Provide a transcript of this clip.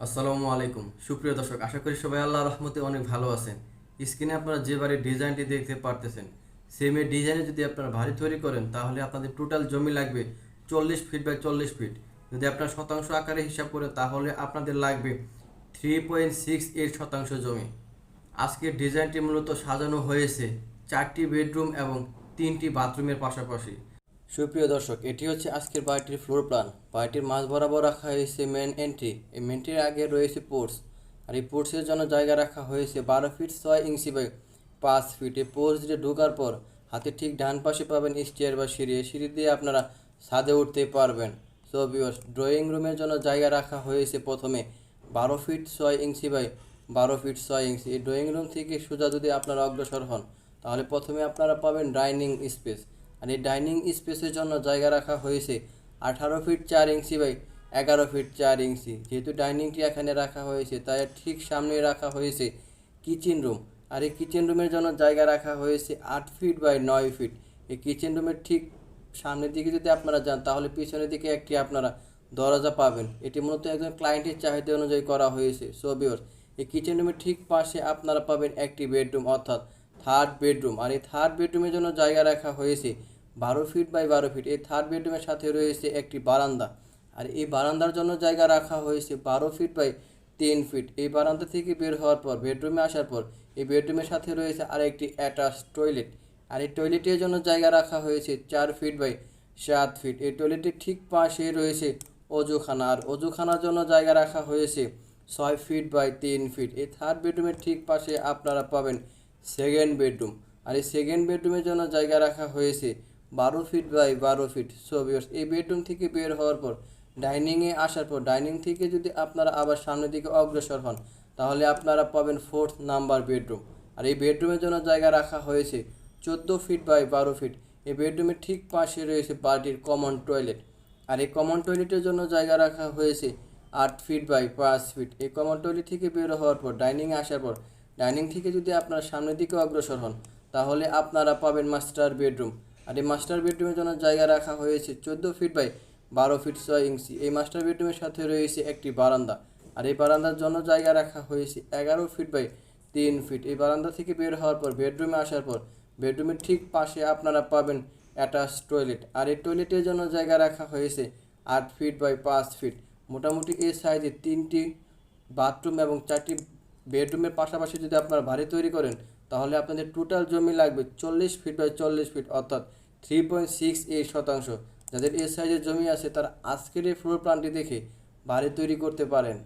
আসসালামু আলাইকুম সুপ্রিয় দর্শক, আশা করি সবাই আল্লাহর রহমতে অনেক ভালো আছেন। স্ক্রিনে আপনারা যে বাড়ির ডিজাইনটি দেখতে পারতেছেন, সেম এই ডিজাইনে যদি আপনারা বাড়ি তৈরি করেন তাহলে আপনাদের টোটাল জমি লাগবে 40 ফিট বাই 40 ফিট। যদি আপনারা শতাংশ আকারে হিসাব করেন তাহলে আপনাদের লাগবে 3.68 শতাংশ জমি। আজকের ডিজাইনটি মূলত সাজানো হয়েছে 4টি বেডরুম এবং 3টি বাথরুমের পাশাপাশি। সুপ্রিয় দর্শক, এটি হচ্ছে আজকের বাড়িটির ফ্লোর প্ল্যান। বাড়িটির মাঝ বরাবর রাখা হয়েছে মেন এন্ট্রি। এই মেনটির আগে রয়েছে পোর্টস, আর এই পোর্টসের জন্য জায়গা রাখা হয়েছে 12 ফিট 6 ইঞ্চি বাই 5 ফিট। এই পোর্টস দিয়ে ঢোকার পর হাতে ঠিক ডান পাশে পাবেন স্টেয়ার বা সিঁড়ি। এই সিঁড়ি দিয়ে আপনারা ছাদে উঠতে পারবেন। সো ভিউয়ার্স, ড্রয়িং রুমের জন্য জায়গা রাখা হয়েছে প্রথমে 12 ফিট 6 ইঞ্চি বাই 12 ফিট 6 ইঞ্চি। এই ড্রয়িং রুম থেকে সোজা যদি আপনারা অগ্রসর হন তাহলে প্রথমে আপনারা পাবেন ডাইনিং স্পেস। আর এই ডাইনিং স্পেসের জন্য জায়গা রাখা হয়েছে 18 ফিট 4 ইঞ্চি বাই 11 ফিট 4 ইঞ্চি। যেহেতু ডাইনিংটি এখানে রাখা হয়েছে তাই ঠিক সামনে রাখা হয়েছে কিচেন রুম। আর এই কিচেন রুমের জন্য জায়গা রাখা হয়েছে 8 ফিট বাই 9 ফিট। এই কিচেন রুমের ঠিক সামনের দিকে যদি আপনারা যান তাহলে পিছনের দিকে একটি আপনারা দরজা পাবেন। এটি মূলত একজন ক্লায়েন্টের চাহিদা অনুযায়ী করা হয়েছে। সো ভিউয়ার্স, এই কিচেন রুমের ঠিক পাশে আপনারা পাবেন একটি বেডরুম অর্থাৎ থার্ড বেডরুম। আর এই থার্ড বেডরুমের জন্য জায়গা রাখা হয়েছে 12 ফিট বাই 12 ফিট। এই থার্ড বেডরুমের সাথে রয়েছে একটি বারান্দা। আর এই বারান্দার জন্য জায়গা রাখা হয়েছে 12 ফিট বাই 3 ফিট। এই বারান্দা থেকে বের হওয়ার পর বেডরুমে আসার পর এই বেডরুমের সাথে রয়েছে আরেকটি অ্যাটাচ টয়লেট। আর এই টয়লেটের জন্য জায়গা রাখা হয়েছে 4 ফিট বাই 7 ফিট। এই টয়লেটের ঠিক পাশে রয়েছে অজুখানা। আর অজুখানার জন্য জায়গা রাখা হয়েছে 6 ফিট বাই 3 ফিট। এই থার্ড বেডরুমের ঠিক পাশে আপনারা পাবেন সেকেন্ড বেডরুম। আর এই সেকেন্ড বেডরুমের জন্য জায়গা রাখা হয়েছে 12 feet by 12 feet. So viewers, এই বেডরুম থেকে বের হওয়ার পর ডাইনিংয়ে আসার পর ডাইনিং থেকে যদি আপনারা আবার সামনের দিকে অগ্রসর হন তাহলে আপনারা পাবেন 4th নাম্বার বেডরুম। আর এই বেডরুমের জন্য জায়গা রাখা হয়েছে 14 ফিট বাই 12 ফিট। এই বেডরুমের ঠিক পাশে রয়েছে বাড়িটির কমন টয়লেট। আর এই কমন টয়লেটের জন্য জায়গা রাখা হয়েছে 8 ফিট বাই 5 ফিট। এই কমন টয়লেট থেকে বের হওয়ার পর ডাইনিংয়ে আসার পর ডাইনিং থেকে যদি আপনারা সামনের দিকে অগ্রসর হন তাহলে আপনারা পাবেন মাস্টার বেডরুম। আর এই মাস্টার বেডরুমের জন্য জায়গা রাখা হয়েছে 14 ফিট বাই 12 ফিট 6 ইঞ্চি। এই মাস্টার বেডরুমের সাথে রয়েছে একটি বারান্দা। আর এই বারান্দার জন্য জায়গা রাখা হয়েছে 11 ফিট বাই 3 ফিট। এই বারান্দা থেকে বের হওয়ার পর বেডরুমে আসার পর বেডরুমের ঠিক পাশে আপনারা পাবেন অ্যাটাচ টয়লেট। আর এই টয়লেটের জন্য জায়গা রাখা হয়েছে 8 ফিট বাই 5 ফিট। মোটামুটি এই সাইজে 3টি বাথরুম এবং 4টি বেডরুমের পাশাপাশি যদি আপনারা বাড়ি তৈরি করেন তাহলে আপনাদের টোটাল জমি লাগবে 40 ফিট বাই 40 ফিট অর্থাৎ 3.68 শতাংশ। যাদের এই সাইজের জমি আছে তারা আজকের এই ফ্লোর প্ল্যানটি দেখে বাড়ি তৈরি করতে পারেন।